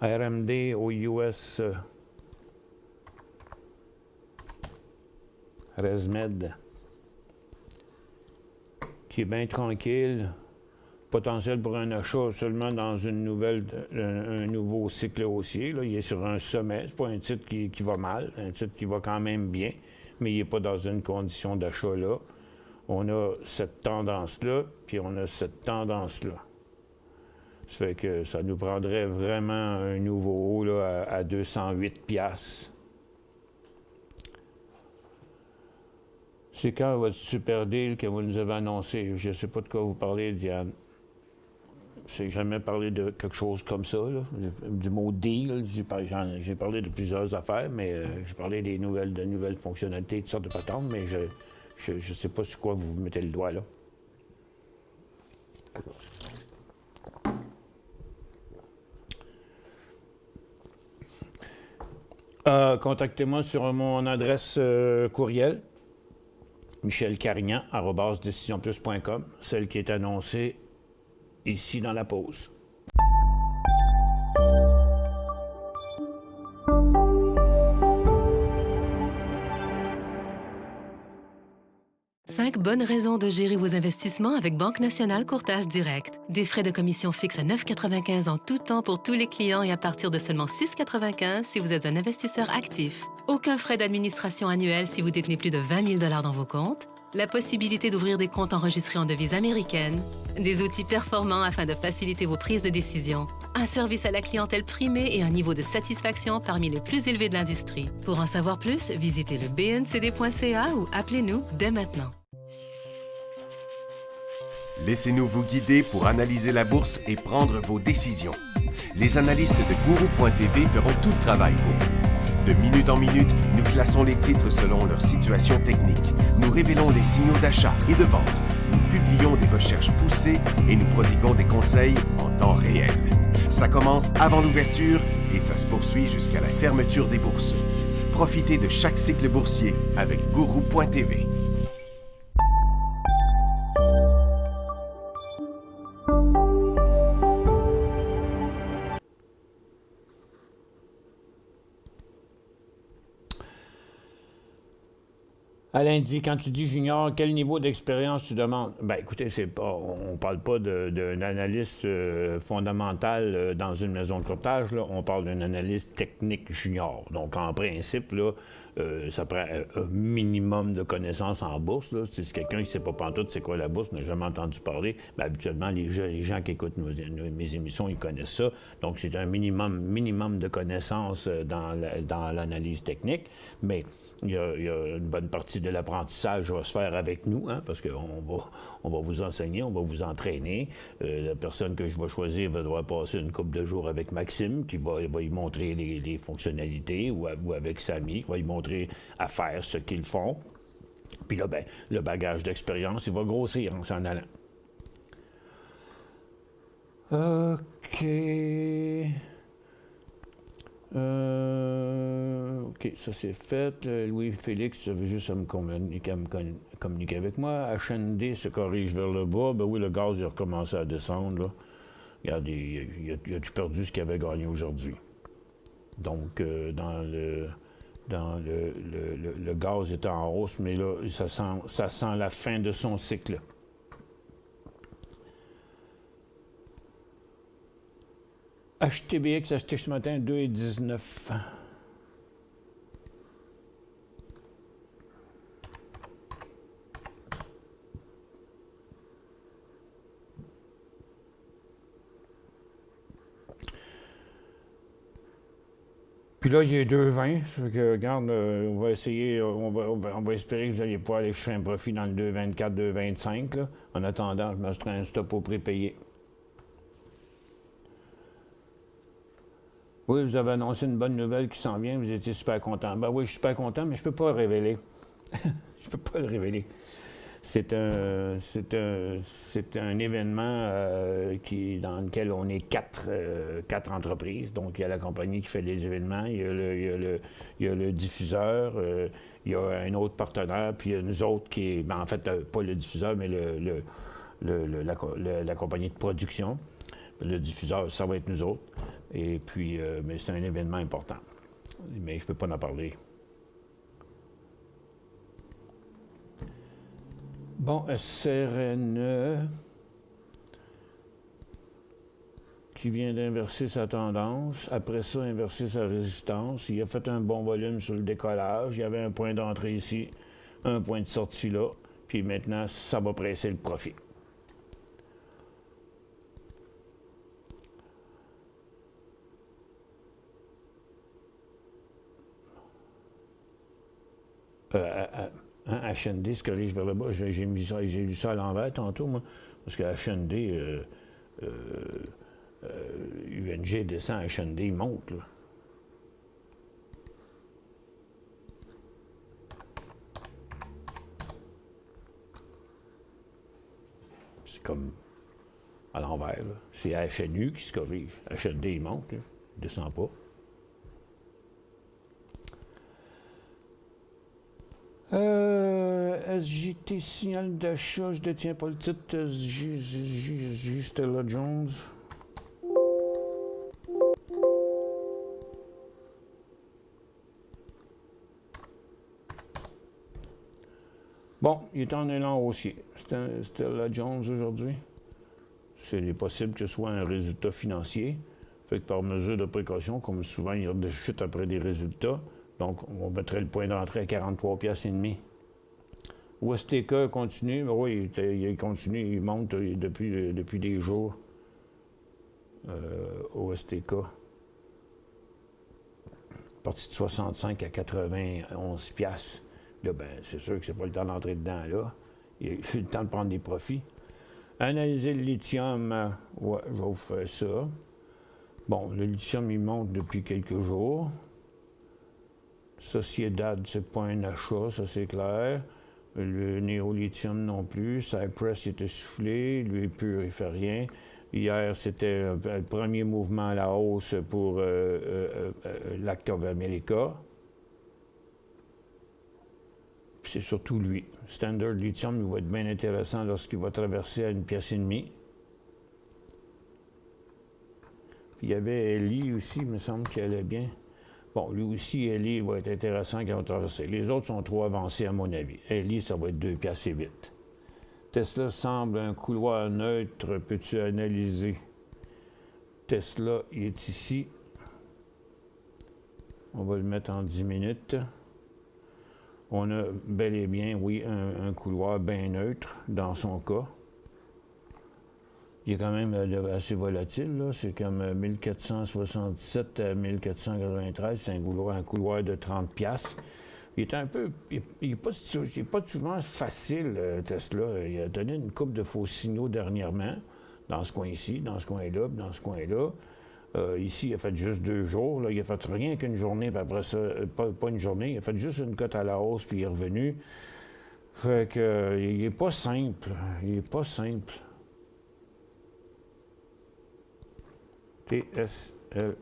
Speaker 2: RMD au US, ResMed, qui est bien tranquille. Potentiel pour un achat seulement dans un nouveau cycle haussier. Là. Il est sur un sommet. C'est pas un titre qui va mal, un titre qui va quand même bien, mais il n'est pas dans une condition d'achat là. On a cette tendance-là, puis on a cette tendance-là. Ça fait que ça nous prendrait vraiment un nouveau haut là, à 208$. C'est quand votre super deal que vous nous avez annoncé? Je ne sais pas de quoi vous parlez, Diane. Je n'ai jamais parlé de quelque chose comme ça, là. Du mot deal. J'ai parlé de plusieurs affaires, mais j'ai parlé de nouvelles fonctionnalités, toutes sortes de patentes, mais je ne sais pas sur quoi vous mettez le doigt là. Contactez-moi sur mon adresse courriel, michelcarignan@decisionplus.com, celle qui est annoncée ici dans la pause.
Speaker 3: Cinq bonnes raisons de gérer vos investissements avec Banque Nationale Courtage Direct. Des frais de commission fixes à 9,95 en tout temps pour tous les clients et à partir de seulement 6,95 si vous êtes un investisseur actif. Aucun frais d'administration annuel si vous détenez plus de 20 000 $ dans vos comptes. La possibilité d'ouvrir des comptes enregistrés en devise américaine. Des outils performants afin de faciliter vos prises de décision. Un service à la clientèle primé et un niveau de satisfaction parmi les plus élevés de l'industrie. Pour en savoir plus, visitez le bncd.ca ou appelez-nous dès maintenant.
Speaker 1: Laissez-nous vous guider pour analyser la bourse et prendre vos décisions. Les analystes de Guru.tv feront tout le travail pour vous. De minute en minute, nous classons les titres selon leur situation technique. Nous révélons les signaux d'achat et de vente. Nous publions des recherches poussées et nous prodiguons des conseils en temps réel. Ça commence avant l'ouverture et ça se poursuit jusqu'à la fermeture des bourses. Profitez de chaque cycle boursier avec Guru.tv.
Speaker 2: Alain dit, quand tu dis junior, quel niveau d'expérience tu demandes? Ben, écoutez, on ne parle pas d'un analyste fondamental dans une maison de courtage, là. On parle d'un analyste technique junior. Donc, en principe, là, ça prend un minimum de connaissances en bourse. Là. Si c'est quelqu'un qui ne sait pas pantoute c'est quoi la bourse, n'a jamais entendu parler, ben, habituellement, les gens qui écoutent mes émissions, ils connaissent ça. Donc, c'est un minimum de connaissances dans l'analyse technique. Mais il y a une bonne partie de l'apprentissage va se faire avec nous, hein, parce qu'on va vous enseigner, on va vous entraîner. La personne que je vais choisir va devoir passer une couple de jours avec Maxime, qui va y montrer les fonctionnalités, ou avec Samy, qui va y montrer à faire ce qu'ils font. Puis là, ben, le bagage d'expérience, il va grossir en s'en allant. OK. OK, ça c'est fait. Louis-Félix veut juste me communiquer avec moi. HND se corrige vers le bas. Ben oui, le gaz, il a recommencé à descendre. Là. Regarde, il a perdu ce qu'il avait gagné aujourd'hui. Donc, le gaz est en hausse, mais là, ça sent la fin de son cycle. HTBX acheté ce matin 2,19. Puis là, il y a 2,20. Que, regarde, on va essayer, on va espérer que vous allez pouvoir aller chercher un profit dans le 2,24, 2,25. Là. En attendant, je me serai un stop au prépayé. Oui, vous avez annoncé une bonne nouvelle qui s'en vient, vous étiez super content. Ben oui, je suis super content, mais je ne peux pas le révéler. Je ne peux pas le révéler. C'est un événement dans lequel on est quatre entreprises. Donc, il y a la compagnie qui fait les événements, il y a le diffuseur, il y a un autre partenaire, puis il y a nous autres qui est, ben, en fait, pas le diffuseur, mais la compagnie de production. Le diffuseur, ça va être nous autres. Et puis, mais c'est un événement important. Mais je ne peux pas en parler. Bon, SRNE qui vient d'inverser sa tendance. Après ça, inverser sa résistance. Il a fait un bon volume sur le décollage. Il y avait un point d'entrée ici, un point de sortie là. Puis maintenant, ça va presser le profit. HND se corrige vers le bas. J'ai lu ça à l'envers tantôt, moi, parce que HND, UNG descend, HND monte. Là. C'est comme à l'envers. C'est HNU qui se corrige. HND, il monte, là. Il ne descend pas. SJT, signal d'achat, je détiens pas le titre. SJ Stella Jones. Bon, il est en élan haussier. Stella Jones aujourd'hui. C'est possible que ce soit un résultat financier. Fait que par mesure de précaution, comme souvent, il y a des chutes après des résultats. Donc, on mettrait le point d'entrée à 43,5$. OSTK continue. Oui, il continue, il monte depuis des jours. OSTK. Parti de 65 à 91$. Là, ben, c'est sûr que c'est pas le temps d'entrer dedans, là. Il a eu le temps de prendre des profits. Analyser le lithium. Ouais, je vais vous faire ça. Bon, le lithium, il monte depuis quelques jours. Sociedad, c'est pas un achat, ça c'est clair. Le néolithium non plus. Cypress, il était soufflé. Lui, pur, il fait rien. Hier, c'était le premier mouvement à la hausse pour l'Active America. C'est surtout lui. Standard Lithium, il va être bien intéressant lorsqu'il va traverser à 1,5$. Puis il y avait Eli aussi, il me semble qu'il allait bien. Bon, lui aussi, Eli va être intéressant quand il va traverser. Les autres sont trop avancés, à mon avis. Eli, ça va être 2,8$. Tesla semble un couloir neutre. Peux-tu analyser? Tesla, il est ici. On va le mettre en 10 minutes. On a bel et bien, oui, un couloir bien neutre dans son cas. Il est quand même assez volatile, là. C'est comme 1467 à 1493. C'est un couloir de 30$. Il est un peu... Il n'est pas souvent facile, Tesla. Il a donné une couple de faux signaux dernièrement, dans ce coin-ci, dans ce coin-là, dans ce coin-là. Ici, il a fait juste 2 jours. Là. Il a fait rien qu'une journée, puis après ça, pas une journée, il a fait juste une cote à la hausse, puis il est revenu. Fait que, il n'est pas simple. Il n'est pas simple. TSLA.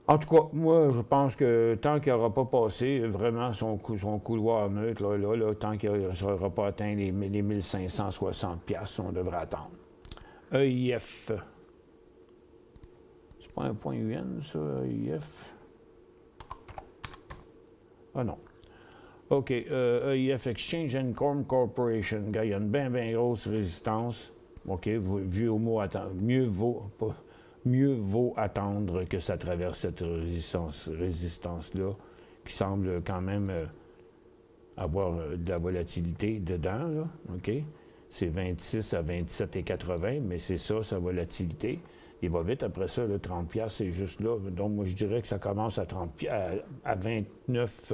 Speaker 2: En tout cas, moi, je pense que tant qu'il n'aura pas passé vraiment son couloir neutre, là, tant qu'il n'aura pas atteint les 1560$, on devrait attendre. EIF. C'est pas un point UN, ça, EIF? Ah non. OK. EIF, Exchange Income Corporation. Il y a une bien grosse résistance. OK. Mieux vaut attendre que ça traverse cette résistance-là, qui semble quand même avoir de la volatilité dedans, là. OK? C'est 26 à 27,80, mais c'est ça, sa volatilité. il va vite après ça, le 30 $, c'est juste là. Donc, moi, je dirais que ça commence à 30 à 29,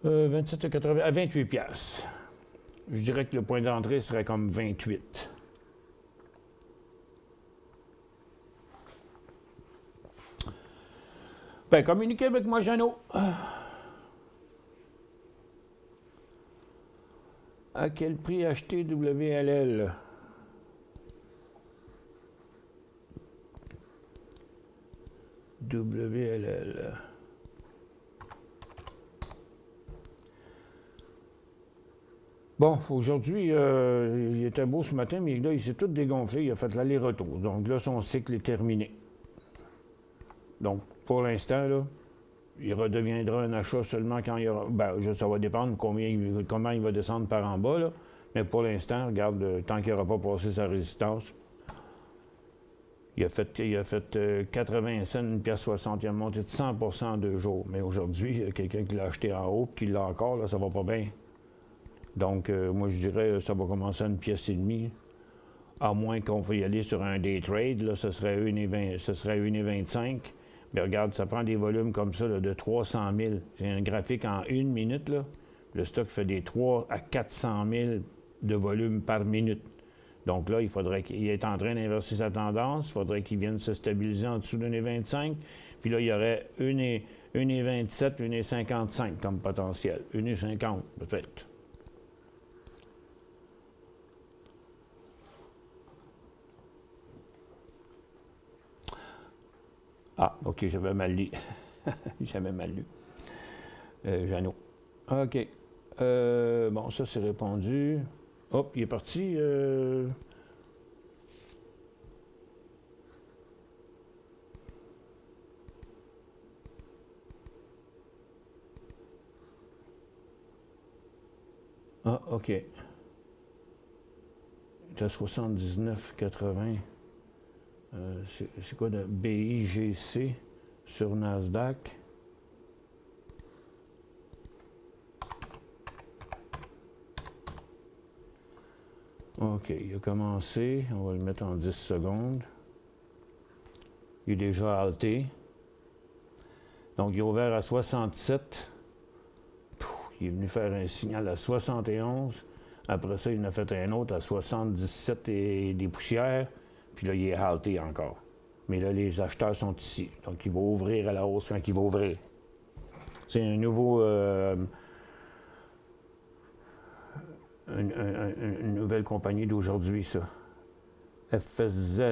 Speaker 2: 27,80, à 28 $. Je dirais que le point d'entrée serait comme 28. Ben, communiquez avec moi, Jeannot. À quel prix acheter WLL? WLL. Bon, aujourd'hui, il était beau ce matin, mais là, il s'est tout dégonflé. Il a fait l'aller-retour. Donc là, son cycle est terminé. Donc, pour l'instant, là, il redeviendra un achat seulement quand il y aura... Ben, ça va dépendre comment il va descendre par en bas, là. Mais pour l'instant, regarde, tant qu'il n'aura pas passé sa résistance, il a fait 80 cents, 1,60 $. Il a monté de 100 % en 2 jours. Mais aujourd'hui, quelqu'un qui l'a acheté en haut et qui l'a encore, là, ça va pas bien. Donc, moi, je dirais ça va commencer à 1,5 $. À moins qu'on va y aller sur un day trade, là, ce serait 1,25 $. Mais regarde, ça prend des volumes comme ça, là, de 300 000. J'ai un graphique en 1 minute, là. Le stock fait des 3 à 400 000 de volume par minute. Donc là, il faudrait qu'il est en train d'inverser sa tendance. Il faudrait qu'il vienne se stabiliser en dessous d'un 1,25. Puis là, il y aurait 1,27, 1,55 comme potentiel. 1,50 peut-être. Ah, OK, j'avais mal lu. J'avais mal lu. Jeannot. OK. Bon, ça, c'est répondu. Hop, il est parti. Ah, OK. Il est à 79,80. C'est quoi de BIGC sur Nasdaq? OK, il a commencé. On va le mettre en 10 secondes. Il est déjà halté. Donc, il est ouvert à 67. Il est venu faire un signal à 71. Après ça, il en a fait un autre à 77 et des poussières. Puis là, il est halté encore. Mais là, les acheteurs sont ici. Donc, il va ouvrir à la hausse quand il va ouvrir. C'est un nouveau... une nouvelle compagnie d'aujourd'hui, ça. FSZ.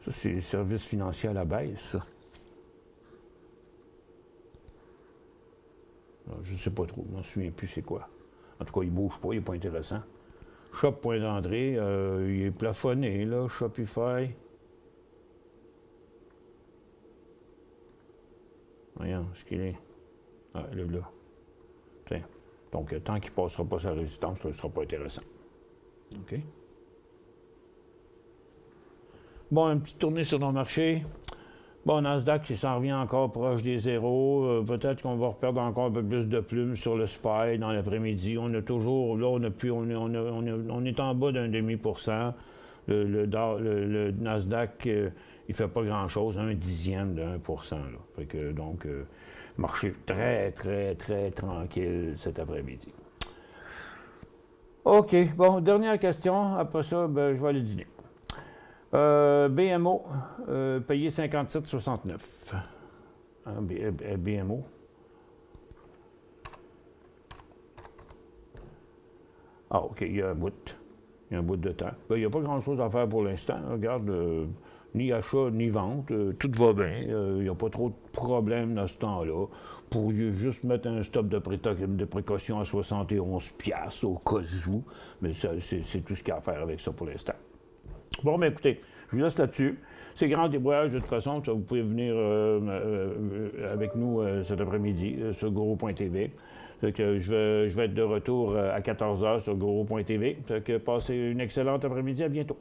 Speaker 2: Ça, c'est les services financiers à la baisse, ça. Je ne sais pas trop, je ne m'en souviens plus c'est quoi. En tout cas, il ne bouge pas, il n'est pas intéressant. Shop point d'entrée, il est plafonné, là, Shopify. Voyons, ce qu'il est. Ah, il est là. Tiens. Donc, tant qu'il ne passera pas sa résistance, ça ne sera pas intéressant. OK? Bon, une petite tournée sur nos marchés. Bon, Nasdaq, il s'en revient encore proche des zéros. Peut-être qu'on va reperdre encore un peu plus de plumes sur le SPY dans l'après-midi. On a toujours, là, on est en bas d'un demi%. Le Nasdaq, il fait pas grand-chose, 1/10 de 1%. Là. Fait que, donc, marché très, très, très tranquille cet après-midi. OK, bon, dernière question. Après ça, ben, je vais aller dîner. BMO, payé 57,69. Hein, BMO. Ah, OK, il y a un bout. Il y a un bout de temps. Ben, il n'y a pas grand-chose à faire pour l'instant. Regarde, ni achat, ni vente. Tout va bien. Il n'y a pas trop de problèmes dans ce temps-là. Pour juste mettre un stop de précaution à 71$ au cas où. Mais c'est tout ce qu'il y a à faire avec ça pour l'instant. Bon, ben écoutez, je vous laisse là-dessus. C'est grand débrouillage de toute façon. Vous pouvez venir avec nous cet après-midi sur Guru.tv. Je vais être de retour à 14h sur Guru.tv. Passez une excellente après-midi. À bientôt.